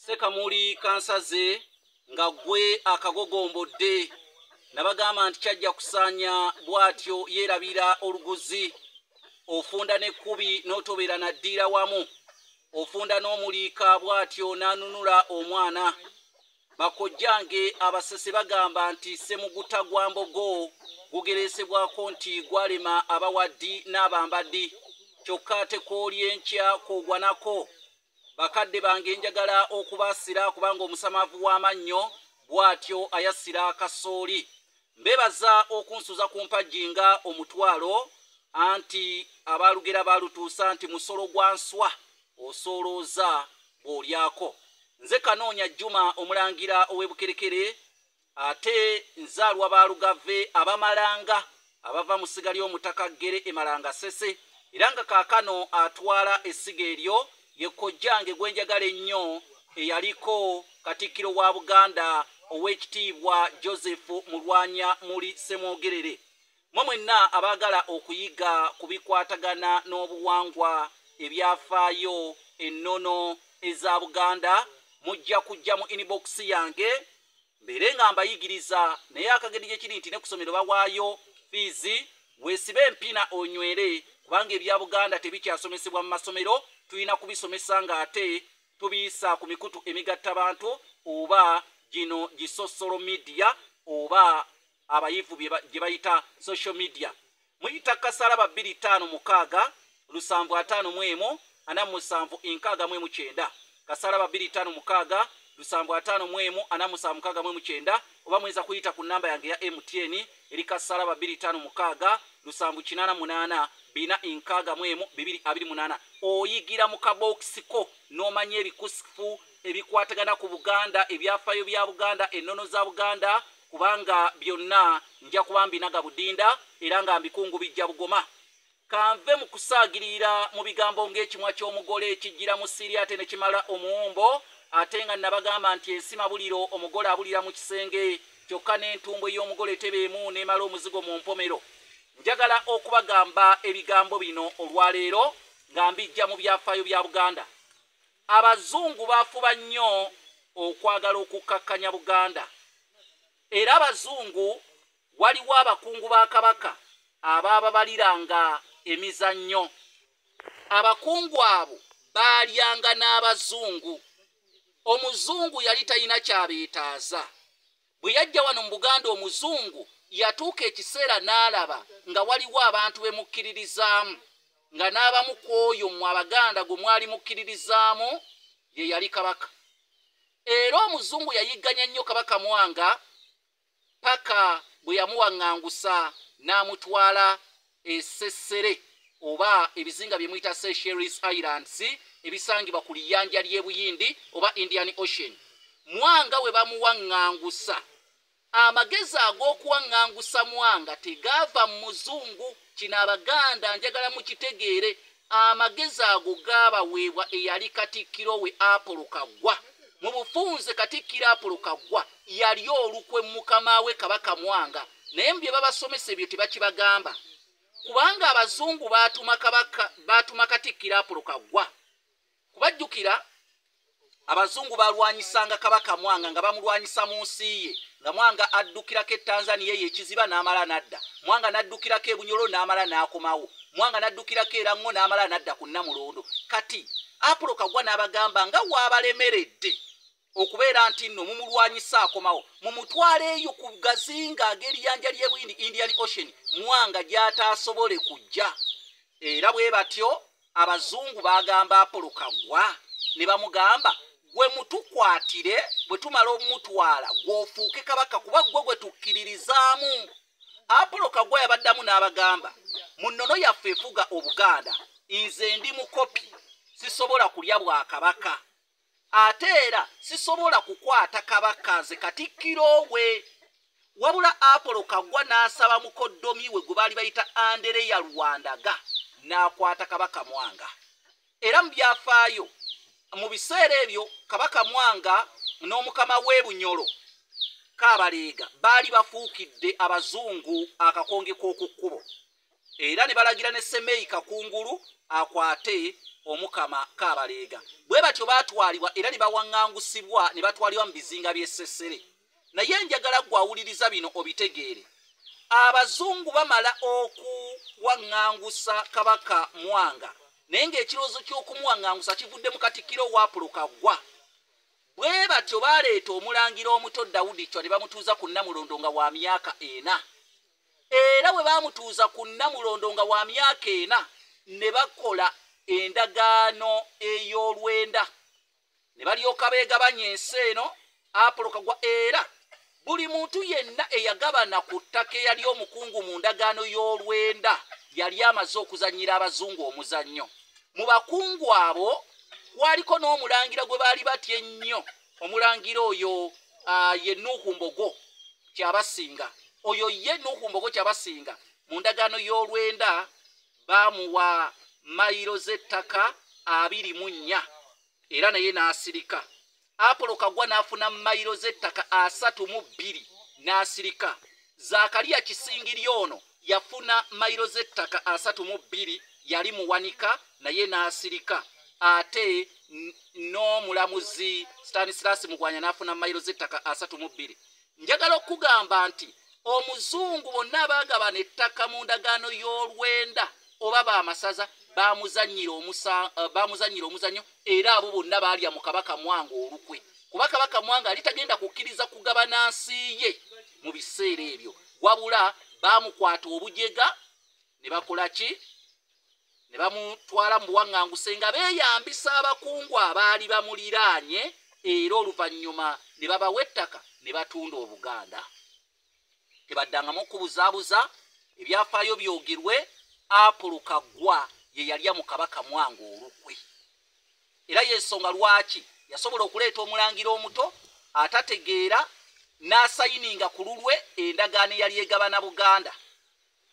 Sekamuli kansaze nga gwe akagogombodde nabagamba nti kyajja kusanya bwatyo yerabira oluguzi ofunda n'ekkubi n'otobeera naddiira wamu ofunda n'omuliika bwatyo n'anunula omwana bakojjange abasese bagamba nti semuguta gwa mbogo gugeresebwako nti gwalema abawaddi n'abambaddi kyokka tekoolye enkya kogwa nako bakadde bange njagala okubasira kubanga omusamavu w'amannyo bwatyo ayasira kasooli mbebaza okunsuza ku mpajinga omutwalo anti abalugera balutuusa nti musolo gwa nswa osolooza bw'olyako nze Kanoonya Juma omulangira ow'ebukerekere ate nzaalwa balugave abamalanga abava mu ssiga ly'omutaka Ggere emalanga Sese era nga kaakano atwala essiga eryo ye kojjange gwe njagala ennyo eyaliko Katikkiro wa Buganda ow'ekitiibwa Joseph Mulwanya Muli Ssemwogerere mwe mwenna abaagala okuyiga ku bikwatagana n'obuwangwa ebyafaayo ennono eza Buganda mujja kujja mu inbox yange mbere nga mbayigiriza naye akagedi gye kiri nti ne ku ssomero bawaayo fiizi weesibe empina onywere kubanga ebya Buganda tebikyasomesebwa mu masomero tulina kubisomesa nga ate tubiyisa ku mikutu emigattabantu oba gino gisosolo media oba abayivu gye bayita social media muyita kasalaba 25 655 47 kasalaba 25 655 oba mweza kuyita ku namba yange ya MTN eri kasalaba 25 788 228 oyigira mu kabokisiko n'omanya ebikusifu ebikwatagana ku Buganda ebyafayo bya Buganda ennono za Buganda kubanga byonna nja kuba mbinaga budinda era nga mbikungu bijja bugoma kanve mu kusaagirira mu bigambo ng'ekimwa ky'omugole ekijjira mu Syria ate ne kimala omuwumbo ate nga nabagamba nti ensima buliro omugole abulira mu kisenge kyokka n'entumbo y'omugole tebeemu n'emala omuzigo mu mpomero njagala okubagamba ebigambo bino olwaleero nga mbijja mu byafaayo bya Buganda abazungu bafuba nnyo okwagala okukkakkanya Buganda era abazungu waliwo abakungu ba Kabaka abaababaliranga emizannyo abakungu abo baalyanga n'abazungu omuzungu yali talina kyabeetaaza bwe yajja wano mu Buganda omuzungu yatuuka ekiseera n'alaba nga waliwo abantu bemukkiririzaamu nga n'abamu ku oyo mu Abaganda gwe mwali mukkiririzaamu ye yali Kabaka era omuzungu yayigganya nnyo Kabaka Mwanga paka bwe yamuwaŋŋangusa n'amutwala essessere oba ebizinga bye muyita Seychelles Islands ebisangibwa ku liyanja ly'e Buyindi oba Indian Ocean Mwanga we bamuwaŋŋangusa amagezi ag'okuwaŋŋangusa Mwanga tegaava mu muzungu kino Abaganda njagala mukitegeere amagezi ago gaabaweebwa eyali Katikkiro we Apolo Kaggwa mu bufunze Katikkiro Apolo Kaggwa yali olukwe mukama we Kabaka Mwanga naye bye babasomesa ebyo tebakibagamba kubanga abazungu baatuma Katikkiro Apolo Kaggwa kubajjukira abazungu balwanyisanga Kabaka Mwanga nga bamulwanyisa mu nsi ye nga Mwanga addukirako Tanzania ye ekiziba n'amala nadda Mwanga n'addukirako e Bunyoro n'amala n'akomawo Mwanga n'addukirako e Rango n'amala nadda ku Namulondo kati Apolo Kaggwa n'abagamba nga waabalemeredde okubeera nti nno mumulwanyisa akomawo mumutwaleeyo ku gazinga ag'eriyanja ly'e Buyindi Indian Ocean Mwanga gy'ataasobole kujja era bwe batyo abazungu bagamba Apolo Kaggwa ne bamugamba gwe mutukwatire bwe tumala omutwala gw'ofuuke Kabaka kuba gwe gwe tukkiririzaamu Apolo Kaggwa yabaddamu n'abagamba mu nnono yaffe efuga Obuganda nze ndi mukopi sisobola kulya bwa Kabaka ate era sisobola kukwata Kabaka nze Katikkiro we wabula Apolo Kaggwa n'asaba mukoddomi we gwe baali bayita Andereya Lwandaga n'akwata Kabaka Mwanga era mu byafaayo mu biseera ebyo Kabaka Mwanga n'omukama w'e Bunyoro Kaabaleega baali bafuukidde abazungu akakonge k'oku kkubo era ne balagira ne Semeyi Kakungulu akwate omukama Kabaleega. Bwe batyo baatwalibwa era ne bawaŋŋangusibwa ne batwalibwa mu bizinga by'essessere. Naye njagala gwawuliriza bino obitegeere. Abazungu bamala okuwaŋŋangusa Kabaka Mwanga, naye ng'ekirowoozo ky'okumuwaŋŋangusa kivudde mu Katikkiro wa Apolo Kaggwa. Bwe batyo baleeta omulangira omuto Dawudi Chwa ne bamutuuza ku Namulondo nga wa myaka 4. Era bwe bamutuuza ku Namulondo nga wa myaka 4 ne bakola endagaano ey'olwenda. Ne balyoka beegabanya ensi eno Apolo Kaggwa, era buli muntu yenna eyagabana ku ttaka eyali omukungu mu ndagaano y'olwenda yali amaze okuzannyira abazungu omuzannyo. Mu bakungu abo waliko n'omulangira gwe baali batya ennyo. Omulangira oyo ye Nuhu Mbogo Kyabasinga. Oyo ye Nuhu Mbogo Kyabasinga mu ndagaano y'olwenda baamuwa mayiro z'ettaka 24 era naye n'asirika. Apolo Kaggwa n'afuna mayiro z'ettaka 32 n'asirika. Zakariya Kisingiri ono yafuna mayiro z'ettaka 32 yali muwanika naye n'asirika. Ate n'omulamuzi Stanislas Mugwanya n'afuna mayiro z'ettaka 32. Njagala okugamba nti omuzungu bonna abagabana ettaka mu ndagaano y'olwenda oba bamasaza bamuzannyira omuzannyo, era abo bonna baalya mu Kabaka Mwanga olukwe. Kuba Kabaka Mwanga ali tagenda kukkiriza kugabana nsi ye mu biseera ebyo, wabula baamukwata obujega ne bakola ki? Ne bamutwala mu buwaŋŋanguse nga beeyambisa abakungu abaali bamuliraanye, era oluvannyuma ne babawa ettaka ne batunda Obuganda. Tebaddangamu okubuzaabuza, ebyafaayo byogerwe. Apolo Kaggwa ye yalya mu Kabaka Mwanga olukwe. Era y'ensonga lwaki yasobola okuleeta omulangira omuto atategeera n'asayininga ku lulwe endagaano eyali egabana Buganda,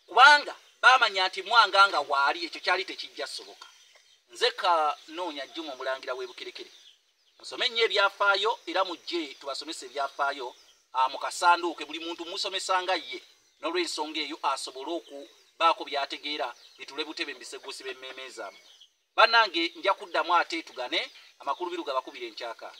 kubanga baamanya nti Mwanga nga waali ekyo kyali tekijja soboka. Nze Kanoonya Juma omulangira w'e Bukerekere. Musome nnyo ebyafaayo era mujje tubasomesa ebyafaayo mu kasanduuke, buli muntu musomesanga ye, n'olw'ensonga eyo asobole okubaako byategeera bitule butebe mbiseguusi b'emmeeme zaamu. Bannange nja kuddamu ate tugane amakulu biruga bakubira enkyaka.